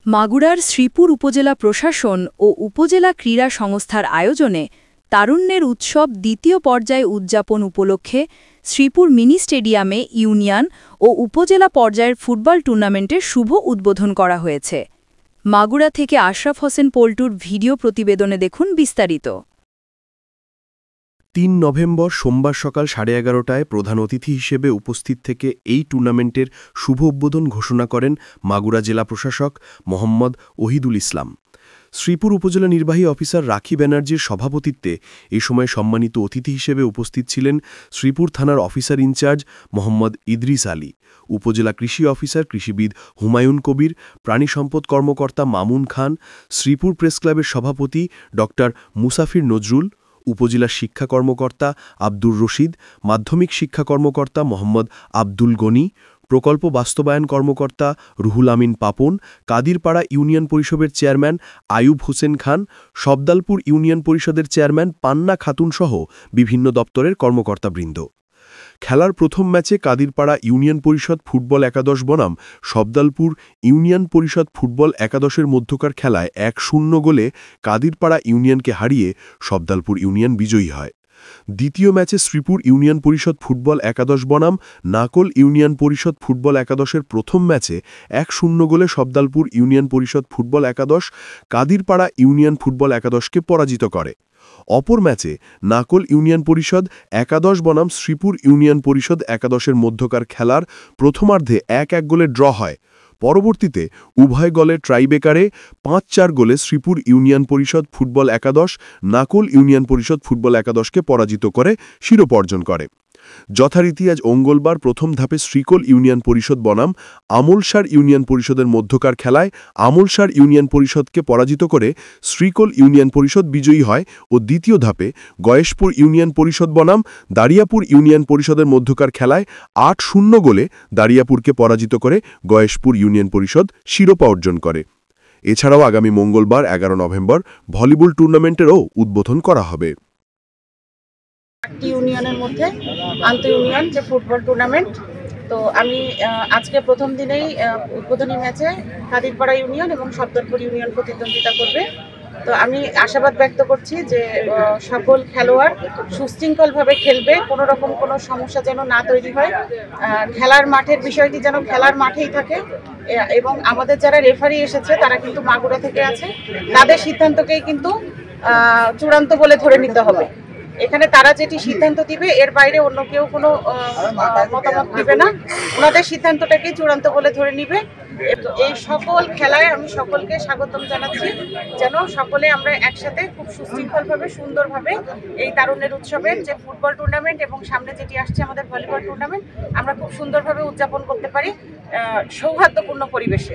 মাগুরার শ্রীপুর উপজেলা প্রশাসন ও উপজেলা ক্রীড়া সংস্থার আয়োজনে তারুণ্যের উৎসব দ্বিতীয় পর্যায়ে উদযাপন উপলক্ষে শ্রীপুর মিনি স্টেডিয়ামে ইউনিয়ন ও উপজেলা পর্যায়ের ফুটবল টুর্নামেন্টের শুভ উদ্বোধন করা হয়েছে। মাগুরা থেকে আশরাফ হোসেন পল্টুর ভিডিও প্রতিবেদনে দেখুন বিস্তারিত। ৩ নভেম্বর সোমবার সকাল 11:30টায় প্রধান অতিথি হিসেবে উপস্থিত থেকে এই টুর্নামেন্টের শুভ উদ্বোধন ঘোষণা করেন মাগুরা জেলা প্রশাসক মোহাম্মদ ওহিদুল ইসলাম। শ্রীপুর উপজেলা নির্বাহী অফিসার রাখি ব্যানার্জির সভাপতিত্বে এ সময় সম্মানিত অতিথি হিসেবে উপস্থিত ছিলেন শ্রীপুর থানার অফিসার ইনচার্জ মোহাম্মদ ইদ্রিস আলী, উপজেলা কৃষি অফিসার কৃষিবিদ হুমায়ুন কবির, প্রাণী সম্পদ কর্মকর্তা মামুন খান, শ্রীপুর প্রেস ক্লাবের সভাপতি ড মুসাফির নজরুল, উপজেলা শিক্ষা কর্মকর্তা আব্দুর রশিদ, মাধ্যমিক শিক্ষা কর্মকর্তা মোহাম্মদ আব্দুল গনি, প্রকল্প বাস্তবায়ন কর্মকর্তা রুহুল আমিন পাপন, কাদিরপাড়া ইউনিয়ন পরিষদের চেয়ারম্যান আয়ুব হোসেন খান, সবদালপুর ইউনিয়ন পরিষদের চেয়ারম্যান পান্না খাতুনসহ বিভিন্ন দপ্তরের কর্মকর্তাবৃন্দ। খেলার প্রথম ম্যাচে কাদিরপাড়া ইউনিয়ন পরিষদ ফুটবল একাদশ বনাম সবদালপুর ইউনিয়ন পরিষদ ফুটবল একাদশের মধ্যকার খেলায় 1-0 গোলে কাদিরপাড়া ইউনিয়নকে হারিয়ে সবদালপুর ইউনিয়ন বিজয়ী হয়। দ্বিতীয় ম্যাচে শ্রীপুর ইউনিয়ন পরিষদ ফুটবল একাদশ বনাম নাকল ইউনিয়ন পরিষদ ফুটবল একাদশের প্রথম ম্যাচে 1-0 গোলে সবদালপুর ইউনিয়ন পরিষদ ফুটবল একাদশ কাদিরপাড়া ইউনিয়ন ফুটবল একাদশকে পরাজিত করে। অপর ম্যাচে নাকল ইউনিয়ন পরিষদ একাদশ বনাম শ্রীপুর ইউনিয়ন পরিষদ একাদশের মধ্যকার খেলার প্রথমার্ধে 1-1 গোলে ড্র হয়। পরবর্তীতে উভয় গোলে ট্রাইবেকারে 5-4 গোলে শ্রীপুর ইউনিয়ন পরিষদ ফুটবল একাদশ নাকল ইউনিয়ন পরিষদ ফুটবল একাদশকে পরাজিত করে শিরোপা অর্জন করে। যথারীতি আজ মঙ্গলবার প্রথম ধাপে শ্রীকোল ইউনিয়ন পরিষদ বনাম আমলসার ইউনিয়ন পরিষদের মধ্যকার খেলায় আমলসার ইউনিয়ন পরিষদকে পরাজিত করে শ্রীকোল ইউনিয়ন পরিষদ বিজয়ী হয় ও দ্বিতীয় ধাপে গয়েশপুর ইউনিয়ন পরিষদ বনাম দারিয়াপুর ইউনিয়ন পরিষদের মধ্যকার খেলায় 8-0 গোলে দারিয়াপুরকে পরাজিত করে গয়েশপুর ইউনিয়ন পরিষদ শিরোপা অর্জন করে। এছাড়াও আগামী মঙ্গলবার 11 নভেম্বর ভলিবল টুর্নামেন্টেরও উদ্বোধন করা হবে। ইউনিয়নের মধ্যে আন্তঃ ইউনিয়ন যে ফুটবল টুর্নামেন্ট, তো আমি আজকে প্রথম দিনেই উদ্বোধনী ম্যাচে কাদিরপাড়া ইউনিয়ন এবং সবদালপুর ইউনিয়ন প্রতিদ্বন্দ্বিতা করবে। তো আমি আশাবাদ ব্যক্ত করছি যে সকল খেলোয়াড় সুশৃঙ্খলভাবে খেলবে, কোনো রকম কোনো সমস্যা যেন না তৈরি হয়, খেলার মাঠের বিষয়টি যেন খেলার মাঠেই থাকে এবং আমাদের যারা রেফারি এসেছে তারা কিন্তু মাগুরা থেকে আছে, তাদের সিদ্ধান্তকেই কিন্তু চূড়ান্ত বলে ধরে নিতে হবে। এখানে তারা যেটি সিদ্ধান্ত দিবে এর বাইরে অন্য কেউ কোনো মতামত দিবে না, ওনাদের সিদ্ধান্তটাকেই চূড়ান্ত বলে ধরে নিবে। এই সকল খেলায় আমি সকলকে স্বাগতম জানাচ্ছি, যেন সকলে আমরা একসাথে খুব সুশৃঙ্খলভাবে সুন্দরভাবে এই তারুণ্যের উৎসবের যে ফুটবল টুর্নামেন্ট এবং সামনে যেটি আসছে আমাদের ভলিবল টুর্নামেন্ট আমরা খুব সুন্দরভাবে উদযাপন করতে পারি সৌহার্দ্যপূর্ণ পরিবেশে।